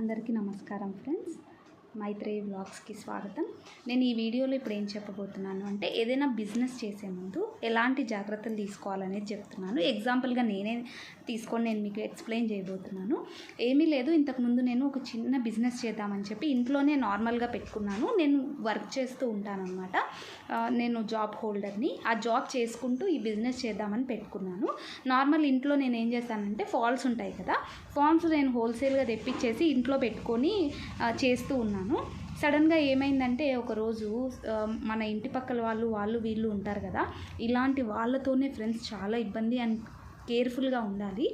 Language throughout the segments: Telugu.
అందరికీ నమస్కారం ఫ్రెండ్స్, మైత్రేయి వ్లాగ్స్కి స్వాగతం. నేను ఈ వీడియోలో ఇప్పుడు ఏం చెప్పబోతున్నాను అంటే ఏదైనా బిజినెస్ చేసే ముందు ఎలాంటి జాగ్రత్తలు తీసుకోవాలనేది చెప్తున్నాను. ఎగ్జాంపుల్గా నేనే తీసుకొని నేను మీకు ఎక్స్ప్లెయిన్ చేయబోతున్నాను. ఏమీ లేదు, ఇంతకుముందు నేను ఒక చిన్న బిజినెస్ చేద్దామని చెప్పి ఇంట్లోనే నార్మల్గా పెట్టుకున్నాను. నేను వర్క్ చేస్తూ ఉంటానన్నమాట. నేను జాబ్ హోల్డర్ని. ఆ జాబ్ చేసుకుంటూ ఈ బిజినెస్ చేద్దామని పెట్టుకున్నాను. నార్మల్ ఇంట్లో నేను ఏం చేస్తానంటే ఫాల్స్ ఉంటాయి కదా, ఫాల్స్ నేను హోల్సేల్గా తెప్పించేసి ఇంట్లో పెట్టుకొని చేస్తూ ఉన్నాను. సడన్గా ఏమైందంటే ఒకరోజు మన ఇంటి పక్కల వాళ్ళు వీళ్ళు ఉంటారు కదా, ఇలాంటి వాళ్ళతోనే ఫ్రెండ్స్ చాలా ఇబ్బంది అండ్ కేర్ఫుల్గా ఉండాలి.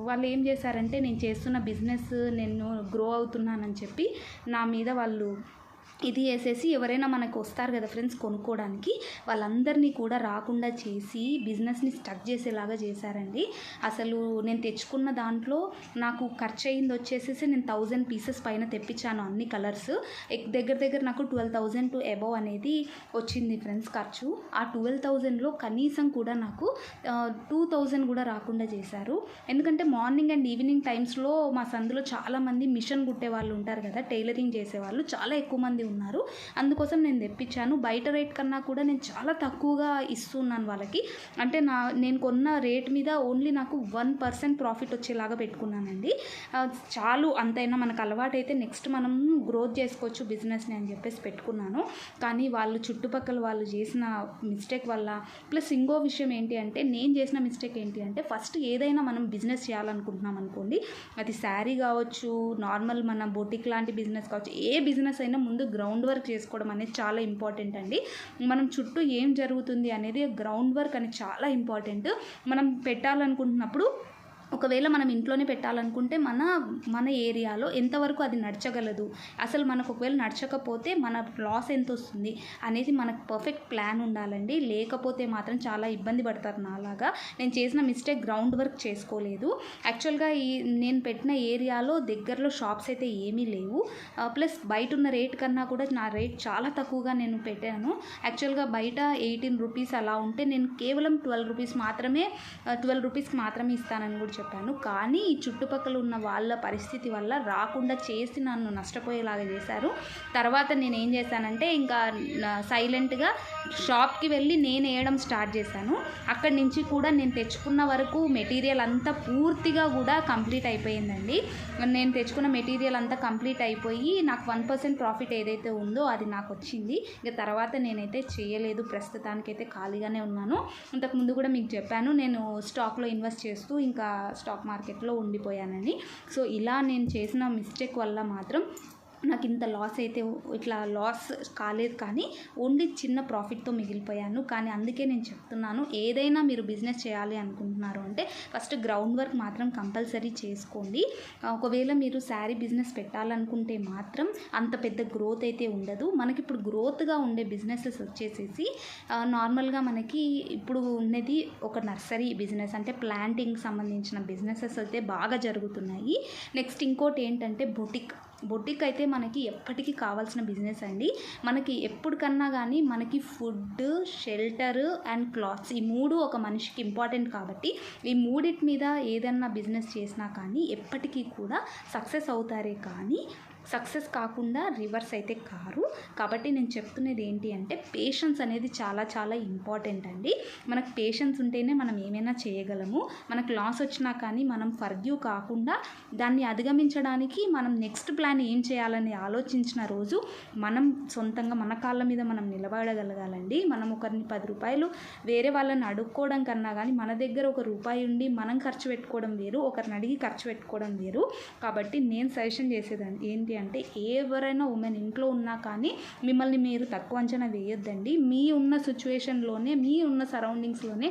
వాళ్ళు ఏం చేశారంటే నేను చేస్తున్న బిజినెస్ నేను గ్రో అవుతున్నానని చెప్పి నా మీద వాళ్ళు ఇది వేసేసి ఎవరైనా మనకు వస్తారు కదా ఫ్రెండ్స్ కొనుక్కోవడానికి, వాళ్ళందరినీ కూడా రాకుండా చేసి బిజినెస్ని స్టక్ చేసేలాగా చేశారండి. అసలు నేను తెచ్చుకున్న దాంట్లో నాకు ఖర్చు అయింది వచ్చేసేసి నేను 1000 పీసెస్ పైన తెప్పించాను, అన్ని కలర్స్. దగ్గర నాకు 12,000 టు అబవ్ అనేది వచ్చింది ఫ్రెండ్స్ ఖర్చు. ఆ 12,000లో కనీసం కూడా నాకు 2,000 కూడా రాకుండా చేశారు. ఎందుకంటే మార్నింగ్ అండ్ ఈవినింగ్ టైమ్స్లో మా సందులో చాలామంది మిషన్ కుట్టే వాళ్ళు ఉంటారు కదా, టైలరింగ్ చేసేవాళ్ళు చాలా ఎక్కువ మంది ఉన్నారు. అందుకోసం నేను తెప్పించాను. బయట రేట్ కన్నా కూడా నేను చాలా తక్కువగా ఇస్తున్నాను వాళ్ళకి. అంటే నేను కొన్న రేట్ మీద ఓన్లీ నాకు 1% ప్రాఫిట్ వచ్చేలాగా పెట్టుకున్నానండి. చాలు, అంతైనా మనకు అలవాటైతే నెక్స్ట్ మనం గ్రోత్ చేసుకోవచ్చు బిజినెస్ని అని చెప్పేసి పెట్టుకున్నాను. కానీ వాళ్ళు చుట్టుపక్కల వాళ్ళు చేసిన మిస్టేక్ వల్ల, ప్లస్ ఇంకో విషయం ఏంటి అంటే నేను చేసిన మిస్టేక్ ఏంటి అంటే ఫస్ట్ ఏదైనా మనం బిజినెస్ చేయాలనుకుంటున్నాం అనుకోండి, అది శారీ కావచ్చు, నార్మల్ మన బొటిక్ లాంటి బిజినెస్ కావచ్చు, ఏ బిజినెస్ అయినా ముందు గ్రౌండ్ వర్క్ చేసుకోవడం అనేది చాలా ఇంపార్టెంట్ అండి. మనం చుట్టూ ఏం జరుగుతుంది అనేది గ్రౌండ్ వర్క్ అనేది చాలా ఇంపార్టెంట్. మనం పెట్టాలనుకుంటున్నప్పుడు ఒకవేళ మనం ఇంట్లోనే పెట్టాలనుకుంటే మన ఏరియాలో ఎంతవరకు అది నడచగలదు, అసలు మనకు ఒకవేళ నడచకపోతే మన లాస్ ఎంత వస్తుంది అనేది మనకు పర్ఫెక్ట్ ప్లాన్ ఉండాలండి. లేకపోతే మాత్రం చాలా ఇబ్బంది పడతారు. నాలాగా నేను చేసిన మిస్టేక్ గ్రౌండ్ వర్క్ చేసుకోలేదు. యాక్చువల్గా నేను పెట్టిన ఏరియాలో దగ్గరలో షాప్స్ అయితే ఏమీ లేవు. ప్లస్ బయట ఉన్న రేట్ కన్నా కూడా నా రేట్ చాలా తక్కువగా నేను పెట్టాను. యాక్చువల్గా బయట 18 రూపీస్ అలా ఉంటే నేను కేవలం 12 రూపీస్కి మాత్రమే ఇస్తానని కూడా చెప్పాను. కానీ ఈ చుట్టుపక్కల ఉన్న వాళ్ళ పరిస్థితి వల్ల రాకుండా చేసి నన్ను నష్టపోయేలాగా చేశారు. తర్వాత నేను ఏం చేశానంటే ఇంకా సైలెంట్గా షాప్కి వెళ్ళి నేను వేయడం స్టార్ట్ చేశాను. అక్కడి నుంచి కూడా నేను తెచ్చుకున్న వరకు మెటీరియల్ అంతా పూర్తిగా కూడా కంప్లీట్ అయిపోయిందండి. నేను తెచ్చుకున్న మెటీరియల్ అంతా కంప్లీట్ అయిపోయి నాకు 1% ప్రాఫిట్ ఏదైతే ఉందో అది నాకు వచ్చింది. ఇక తర్వాత నేనైతే చేయలేదు, ప్రస్తుతానికైతే ఖాళీగానే ఉన్నాను. ఇంతకుముందు కూడా మీకు చెప్పాను నేను స్టాక్లో ఇన్వెస్ట్ చేస్తూ ఇంకా స్టాక్ మార్కెట్లో ఉండిపోయానని. సో ఇలా నేను చేసిన మిస్టేక్ వల్ల మాత్రం నాకు ఇంత లాస్ అయితే ఇట్లా లాస్ కాలేదు, కానీ ఓన్లీ చిన్న ప్రాఫిట్తో మిగిలిపోయాను. కానీ అందుకే నేను చెప్తున్నాను, ఏదైనా మీరు బిజినెస్ చేయాలి అనుకుంటున్నారు అంటే ఫస్ట్ గ్రౌండ్ వర్క్ మాత్రం కంపల్సరీ చేసుకోండి. ఒకవేళ మీరు శారీ బిజినెస్ పెట్టాలనుకుంటే మాత్రం అంత పెద్ద గ్రోత్ అయితే ఉండదు. మనకి ఇప్పుడు గ్రోత్గా ఉండే బిజినెసెస్ వచ్చేసేసి నార్మల్గా మనకి ఇప్పుడు ఉన్నది ఒక నర్సరీ బిజినెస్, అంటే ప్లాంటింగ్ సంబంధించిన బిజినెసెస్ అయితే బాగా జరుగుతున్నాయి. నెక్స్ట్ ఇంకోటి ఏంటంటే బొటిక్ అయితే మనకి ఎప్పటికీ కావాల్సిన బిజినెస్ అండి. మనకి ఎప్పటికన్నా కానీ మనకి ఫుడ్, షెల్టర్ అండ్ క్లాత్స్, ఈ మూడు ఒక మనిషికి ఇంపార్టెంట్. కాబట్టి ఈ మూడిటి మీద ఏదన్నా బిజినెస్ చేసినా కానీ ఎప్పటికీ కూడా సక్సెస్ అవుతారే కానీ సక్సెస్ కాకుండా రివర్స్ అయితే కారు. కాబట్టి నేను చెప్తున్నది ఏంటి అంటే పేషెన్స్ అనేది చాలా చాలా ఇంపార్టెంట్ అండి. మనకు పేషెన్స్ ఉంటేనే మనం ఏమైనా చేయగలము. మనకు లాస్ వచ్చినా కానీ మనం ఫర్గ్యూ కాకుండా దాన్ని అధిగమించడానికి మనం నెక్స్ట్ ప్లాన్ ఏం చేయాలని ఆలోచించిన రోజు మనం సొంతంగా మన కాళ్ళ మీద మనం నిలబడగలగాలండి. మనం ఒకరిని 10 రూపాయలు వేరే వాళ్ళని అడుక్కోవడం కన్నా కానీ మన దగ్గర ₹1 ఉండి మనం ఖర్చు పెట్టుకోవడం వేరు, ఒకరిని అడిగి ఖర్చు పెట్టుకోవడం వేరు. కాబట్టి నేను సజెషన్ చేసేదాన్ని ఏంటి అంటే ఎవరైనా ఉమెన్ ఇంట్లో ఉన్నా కానీ మిమ్మల్ని మీరు తక్కువ అంచనా వేయొద్దండి. మీ ఉన్న సిచ్యువేషన్లోనే, మీ ఉన్న సరౌండింగ్స్లోనే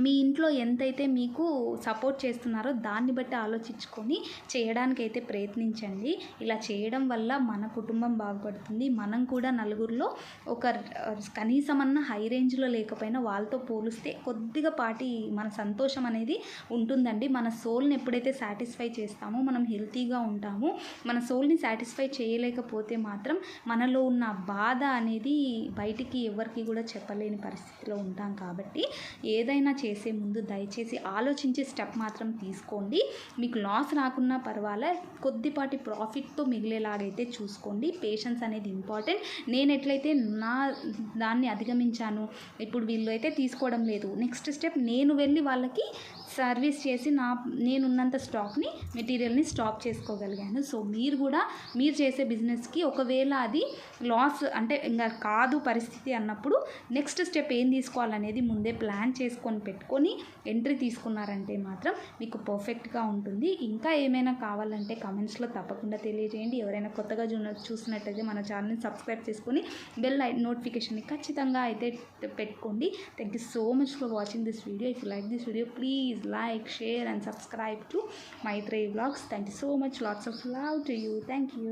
మీ ఇంట్లో ఎంతైతే మీకు సపోర్ట్ చేస్తున్నారో దాన్ని బట్టి ఆలోచించుకొని చేయడానికైతే ప్రయత్నించండి. ఇలా చేయడం వల్ల మన కుటుంబం బాగుపడుతుంది. మనం కూడా నలుగురిలో ఒక కనీసమన్నా హై రేంజ్లో లేకపోయినా వాళ్ళతో పోలిస్తే కొద్దిగా పాటి మన సంతోషం అనేది ఉంటుందండి. మన సోల్ని ఎప్పుడైతే సాటిస్ఫై చేస్తామో మనం హెల్తీగా ఉంటాము. మన సోల్ని సాటిస్ఫై చేయలేకపోతే మాత్రం మనలో ఉన్న బాధ అనేది బయటికి ఎవరికి కూడా చెప్పలేని పరిస్థితిలో ఉంటాం. కాబట్టి ఏదైనా చేసే ముందు దయచేసి ఆలోచించే స్టెప్ మాత్రం తీసుకోండి. మీకు లాస్ రాకున్నా పర్వాలే, కొద్దిపాటి ప్రాఫిట్తో మిగిలేలాగైతే చూసుకోండి. పేషెన్స్ అనేది ఇంపార్టెంట్. నేను ఎట్లయితే నా దాన్ని అధిగమించాను, ఇప్పుడు వీళ్ళు అయితే తీసుకోవడం లేదు, నెక్స్ట్ స్టెప్ నేను వెళ్ళి వాళ్ళకి సర్వీస్ చేసి నేనున్నంత స్టాక్ని మెటీరియల్ని స్టాప్ చేసుకోగలిగాను. సో మీరు కూడా మీరు చేసే బిజినెస్కి ఒకవేళ అది లాస్ అంటే ఇంకా కాదు పరిస్థితి అన్నప్పుడు నెక్స్ట్ స్టెప్ ఏం తీసుకోవాలనేది ముందే ప్లాన్ చేసుకొని పెట్టుకొని ఎంట్రీ తీసుకున్నారంటే మాత్రం మీకు పర్ఫెక్ట్గా ఉంటుంది. ఇంకా ఏమైనా కావాలంటే కమెంట్స్లో తప్పకుండా తెలియజేయండి. ఎవరైనా కొత్తగా చూసినట్టయితే మన ఛానల్ని సబ్స్క్రైబ్ చేసుకొని బెల్ నోటిఫికేషన్ని ఖచ్చితంగా అయితే పెట్టుకోండి. Thank you so much for watching this video. If you like this video, please like, share and subscribe to Maitreyi Vlogs. Thank you so much. Lots of love to you. Thank you.